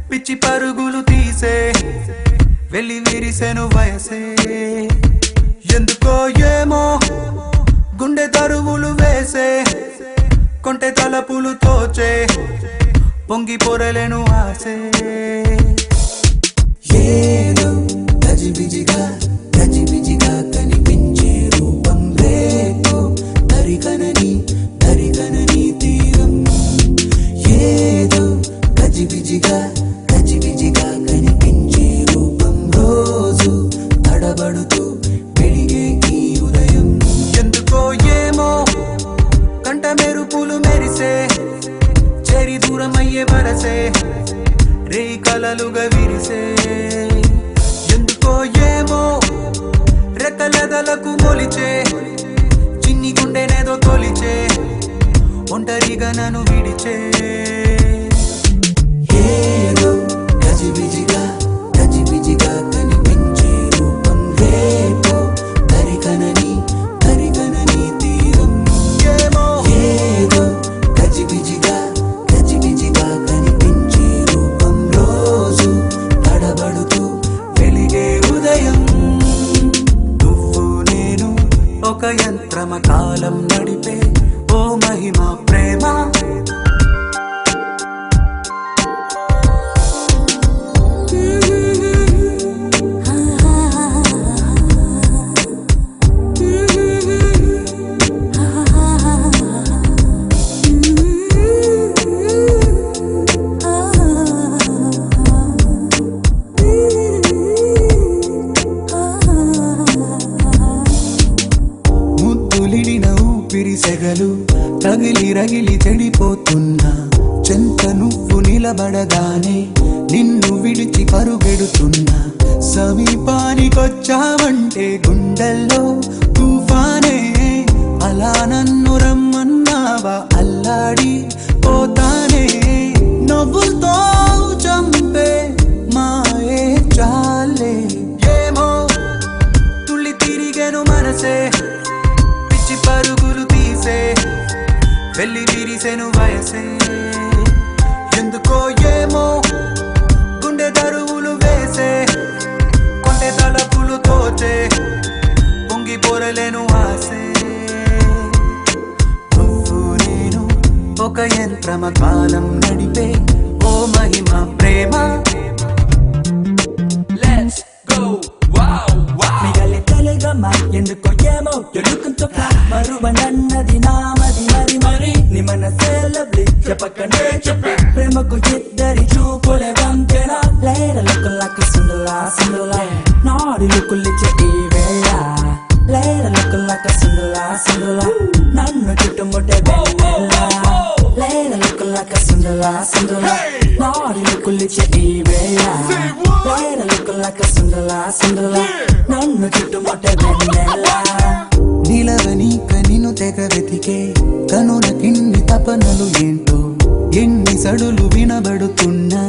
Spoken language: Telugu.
పిచ్చి పరుగులు తీసే వెళ్ళి విరిసెను వయసే ఎందుకో ఏమో గుండె దరువులు వేసే కొంటె తలపులు తోచే పొంగి పొరలేను ఆసే ఏదో గజిబిజిగా కనిపించే రూపం రేపు దరికనని తీరం ఏదో గజిబిజిగా కనిపించే రూపం రోజు తడబడుతూ పెరిగే ఈ ఉదయం ఎందుకో ఏమో కంట మెరుపులు మెరిసే చెరి దూరమయ్యే వరసే రే కలలుగా విరిసే ఎందుకో ఏమో రెక్కలదలకు మొలిచే చిన్ని గుండెనేదో తొలిచే ఒంటరిగా నన్ను విడిచే ఏదో గజిబిజిగా కనిపించే రూపం రేపు దరికనని తీరం ఏమో ఏదో గజిబిజిగా కనిపించే రూపం రోజు తడబడుతూ వెలిగే ఉదయం నువ్వు నేను ఒక యంత్రమ కాలం నడిపే ఓ మహిమ ప్రేమ పిరిసెగలు రగిలి చెడిపోతున్నా చెంత నువ్వు నిలబడగానే నిన్ను విడిచి పరుగెడుతున్నా సమీపానికొచ్చావంటే గుండెల్లో తుఫానే అలా నన్ను రమ్మన్నావా అల్లాడి పోతానే నవ్వులతో చంపే మాయే చాలే ఏమో తుళ్ళి తిరిగెను మనసే పరుగులు తీసే వెళ్ళి విరిసెను వయసే ఎందుకో ఏమో గుండె దరువులు వేసే కొంటె తలపులు తోచే పొంగి పొరలేను ఆసే నువ్వు నేను ఒక యంత్రమ కాలం నడిపే ఓ మహిమ ప్రేమ Let's go, wow, wow. మిగలి తెలుగమ్మా ఎందుకో ఏమో ఎడుకుంటూ మరువనన్నది నామది మరి నీ మనసే లవ్లీ చెప్పకనే చెప్పి ప్రేమకు ఇద్దరి చూపులే వంతెన లేడ లుక్కులకు సిందులా నాడి లుక్కులిచ్చే ఈ వేళ లేడ లుక్కులకు సిందులా నన్ను చుట్టుముట్టే వెన్నెల లేడ లుక్కులకు సిందులా నాడి లుక్కులిచ్చే ఈ వేళ లేడ లుక్కులకు సిందులా నన్ను చుట్టుముట్టే వెన్నెల నిలవని కనిను తెగ వెతికే కనుల కిన్ని తపనలు ఏంటో ఎన్ని సడులు వినబడుతున్నా